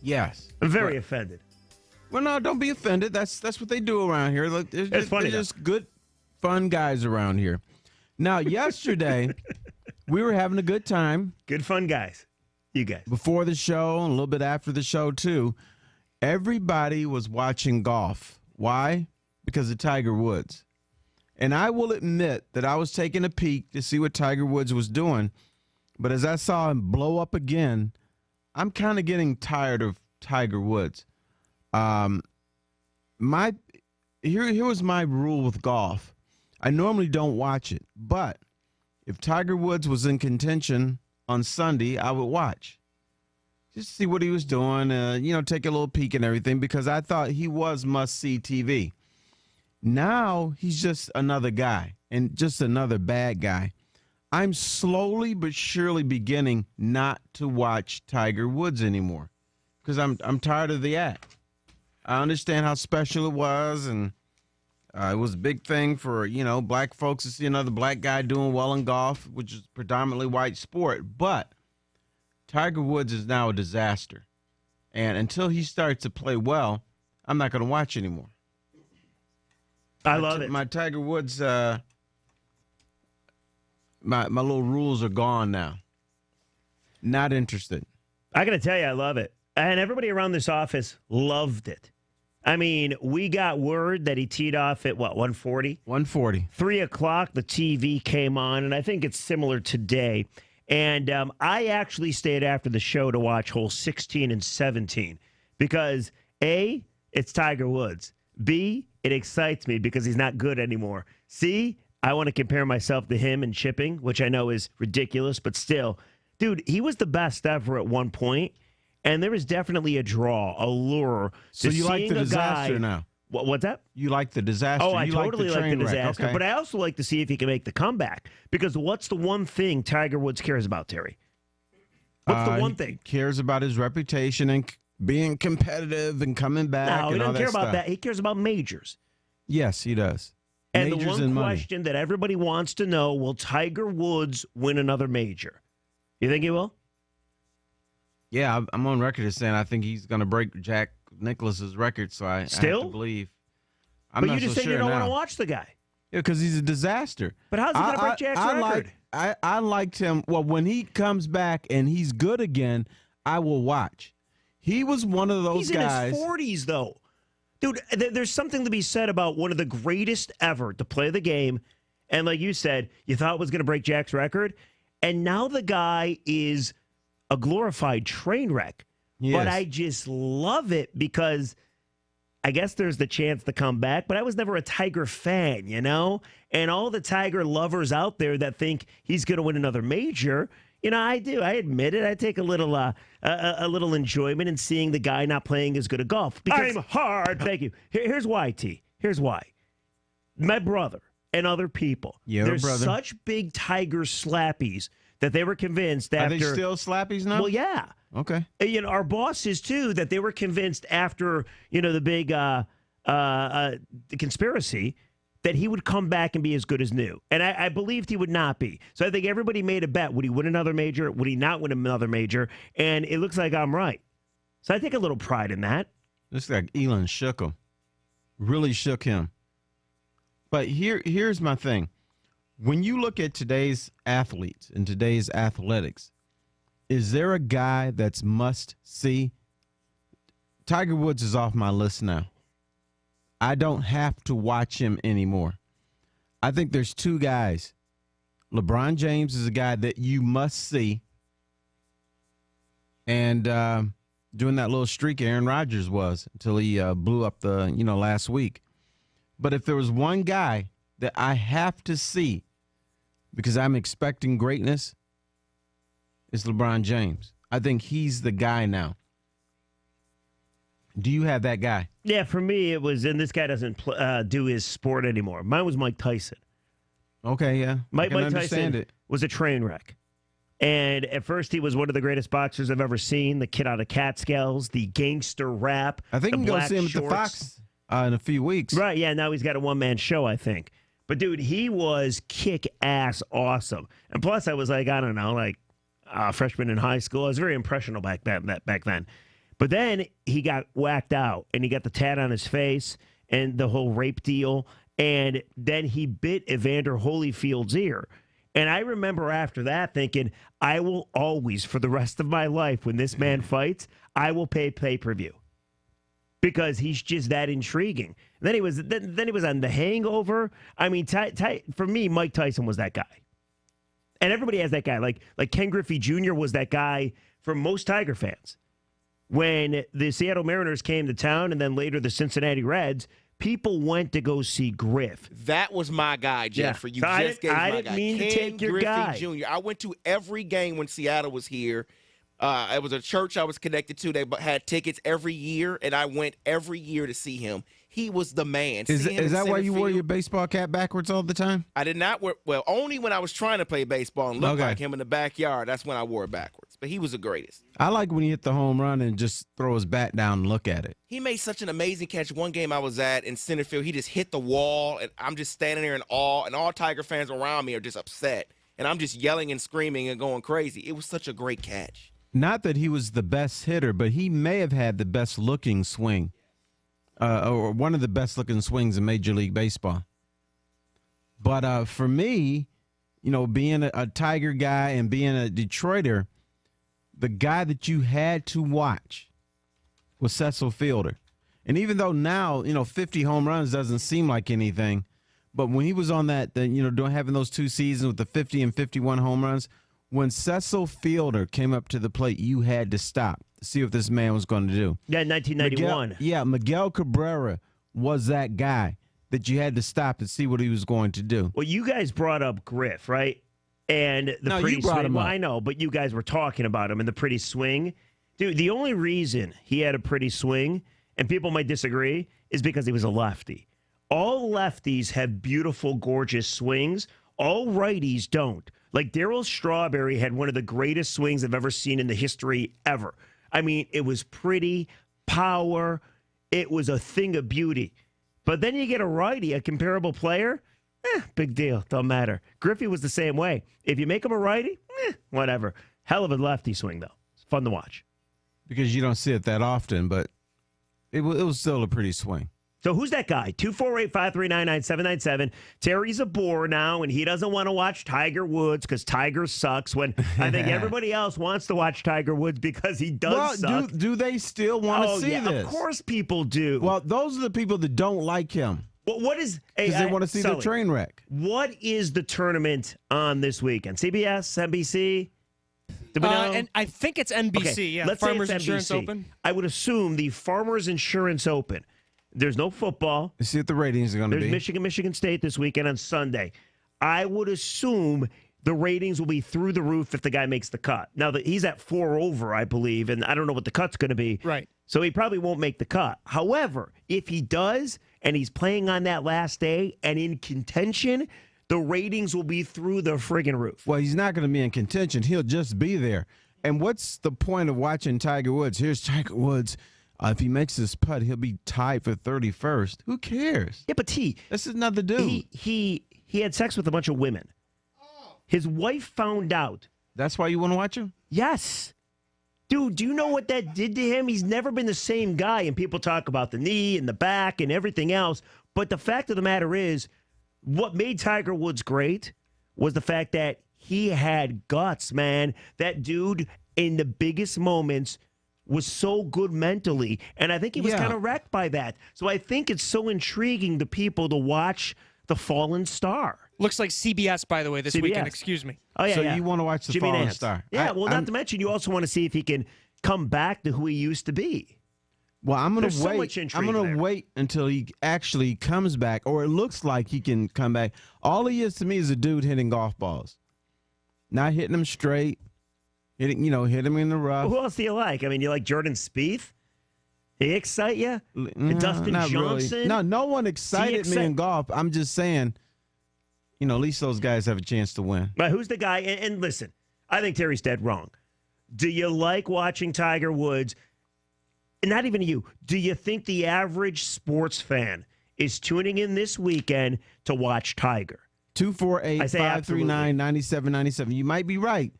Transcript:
Yes. I'm very offended. Well, no, don't be offended. That's what they do around here. Look, It's funny, they're just good, fun guys around here. Now, yesterday, we were having a good time. Good fun guys. You guys. Before the show and a little bit after the show, too. Everybody was watching golf. Why? Because of Tiger Woods. And I will admit that I was taking a peek to see what Tiger Woods was doing. But as I saw him blow up again, I'm kind of getting tired of Tiger Woods. Here was my rule with golf. I normally don't watch it, but if Tiger Woods was in contention on Sunday, I would watch. Just see what he was doing, take a little peek and everything, because I thought he was must-see TV. Now he's just another guy and just another bad guy. I'm slowly but surely beginning not to watch Tiger Woods anymore because I'm tired of the act. I understand how special it was, and it was a big thing for, black folks to see another black guy doing well in golf, which is predominantly white sport. But Tiger Woods is now a disaster. And until he starts to play well, I'm not going to watch anymore. I love it. My Tiger Woods, my little rules are gone now. Not interested. I got to tell you, I love it. And everybody around this office loved it. I mean, we got word that he teed off at, 1:40? 1:40. 3 o'clock, the TV came on, and I think it's similar today. And I actually stayed after the show to watch hole 16 and 17 because, A, it's Tiger Woods. B, it excites me because he's not good anymore. C, I want to compare myself to him in chipping, which I know is ridiculous, but still. Dude, he was the best ever at one point. And there is definitely a draw, a lure. So you like the disaster now? What's that? You like the disaster? Oh, I totally like the disaster. Okay. But I also like to see if he can make the comeback. Because what's the one thing Tiger Woods cares about, Terry? What's the one thing? He cares about his reputation and being competitive and coming back. No, he doesn't care about that. He cares about majors. Yes, he does. And majors the one and question that everybody wants to know, will Tiger Woods win another major? You think he will? Yeah, I'm on record as saying I think he's going to break Jack Nicklaus's record, so I have to believe. But you just said you don't want to watch the guy. Yeah, because he's a disaster. But how's he going to break Jack's record? I liked him. Well, when he comes back and he's good again, I will watch. He was one of those guys. He's in his 40s, though. Dude, there's something to be said about one of the greatest ever to play the game. And like you said, you thought it was going to break Jack's record. And now the guy is a glorified train wreck. Yes. But I just love it because I guess there's the chance to come back. But I was never a Tiger fan, And all the Tiger lovers out there that think he's going to win another major, I do. I admit it. I take a little enjoyment in seeing the guy not playing as good at golf. Because, I'm hard. Thank you. Here's why, T. Here's why. My brother and other people. There's such big Tiger slappies that they were convinced after. Are they still slappies now? Well, yeah. Okay. Our bosses, too, that they were convinced after, the big the conspiracy that he would come back and be as good as new. And I believed he would not be. So I think everybody made a bet. Would he win another major? Would he not win another major? And it looks like I'm right. So I take a little pride in that. Looks like Elon shook him. Really shook him. But here's my thing. When you look at today's athletes and today's athletics, is there a guy that's must see? Tiger Woods is off my list now. I don't have to watch him anymore. I think there's two guys. LeBron James is a guy that you must see. And doing that little streak Aaron Rodgers was until he blew up last week. But if there was one guy that I have to see because I'm expecting greatness, it's LeBron James. I think he's the guy now. Do you have that guy? Yeah, for me it was, and this guy doesn't do his sport anymore. Mine was Mike Tyson. Okay, yeah. Mike Tyson was a train wreck. And at first he was one of the greatest boxers I've ever seen. The kid out of Catskills, the gangster rap. I think you can go see him at the Fox in a few weeks. Right, yeah, now he's got a one-man show, I think. But, dude, he was kick-ass awesome. And plus I was like, I don't know, a freshman in high school. I was very impressionable back then. But then he got whacked out, and he got the tat on his face and the whole rape deal, and then he bit Evander Holyfield's ear. And I remember after that thinking, I will always, for the rest of my life, when this man fights, I will pay pay-per-view. Because he's just that intriguing. And then he was on The Hangover. I mean, for me, Mike Tyson was that guy. And everybody has that guy. Like Ken Griffey Jr. was that guy for most Tiger fans. When the Seattle Mariners came to town and then later the Cincinnati Reds, people went to go see Griff. That was my guy, Jennifer. Yeah. I didn't mean to take your Griffey guy. Jr. I went to every game when Seattle was here. It was a church I was connected to. They had tickets every year, and I went every year to see him. He was the man. Is that why you wore your baseball cap backwards all the time? I did not wear – well, only when I was trying to play baseball and look like him in the backyard. That's when I wore it backwards. But he was the greatest. I like when he hit the home run and just throw his bat down and look at it. He made such an amazing catch. One game I was at in center field, he just hit the wall, and I'm just standing there in awe, and all Tiger fans around me are just upset. And I'm just yelling and screaming and going crazy. It was such a great catch. Not that he was the best hitter, but he may have had the best looking swing, or one of the best looking swings in Major League Baseball. But for me, being a Tiger guy and being a Detroiter, the guy that you had to watch was Cecil Fielder. And even though now, 50 home runs doesn't seem like anything, but when he was on that, having those 2 seasons with the 50 and 51 home runs, when Cecil Fielder came up to the plate, you had to stop to see what this man was going to do. Yeah, 1991. Miguel Cabrera was that guy that you had to stop to see what he was going to do. Well, you guys brought up Griff, right? And the No, pretty you brought swing. him Well, up. I know, but you guys were talking about him and the pretty swing. Dude, the only reason he had a pretty swing, and people might disagree, is because he was a lefty. All lefties have beautiful, gorgeous swings. All righties don't. Like Darryl Strawberry had one of the greatest swings I've ever seen in the history ever. I mean, it was pretty, power. It was a thing of beauty. But then you get a righty, a comparable player, big deal. Don't matter. Griffey was the same way. If you make him a righty, whatever. Hell of a lefty swing, though. It's fun to watch. Because you don't see it that often, but it was still a pretty swing. So who's that guy? 248-539-9797. Terry's a bore now, and he doesn't want to watch Tiger Woods because Tiger sucks when I think everybody else wants to watch Tiger Woods because he does suck. Do they still want to see this? Of course people do. Well, those are the people that don't like him. Well, what is... Because they want to see the train wreck. What is the tournament on this weekend? CBS, NBC? Do we know? And I think it's NBC, Okay, yeah. let's Farmers say it's Insurance NBC. Open. I would assume the Farmers Insurance Open. There's no football. Let's see what the ratings are going to There's be. Michigan State this weekend on Sunday. I would assume the ratings will be through the roof if the guy makes the cut. Now, he's at 4 over, I believe, and I don't know what the cut's going to be. Right. So he probably won't make the cut. However, if he does, and he's playing on that last day and in contention, the ratings will be through the friggin' roof. Well, he's not going to be in contention. He'll just be there. And what's the point of watching Tiger Woods? Here's Tiger Woods. If he makes this putt, he'll be tied for 31st. Who cares? Yeah, but This is another dude. he had sex with a bunch of women. His wife found out. That's why you want to watch him? Yes. Dude, do you know what that did to him? He's never been the same guy, and people talk about the knee and the back and everything else. But the fact of the matter is, what made Tiger Woods great was the fact that he had guts, man. That dude, in the biggest moments, was so good mentally, and I think he was kind of wrecked by that. So I think it's so intriguing to people to watch the fallen star. Looks like CBS, by the way, this CBS. weekend. Excuse me. Oh, yeah, So yeah. you want to watch the Jimmy fallen Nance. star? Yeah, not to mention you also want to see if he can come back to who he used to be. Well, I'm going There's to so wait. much intrigue I'm going there. to wait until he actually comes back, or it looks like he can come back. All he is to me is a dude hitting golf balls, not hitting them straight. Hit him in the rough. Who else do you like? I mean, you like Jordan Spieth? He excite you? Dustin Not Johnson? Really. No one excited me in golf. I'm just saying, at least those guys have a chance to win. But who's the guy? And listen, I think Terry's dead wrong. Do you like watching Tiger Woods? Not even you. Do you think the average sports fan is tuning in this weekend to watch Tiger? 248-539-9797. You might be right.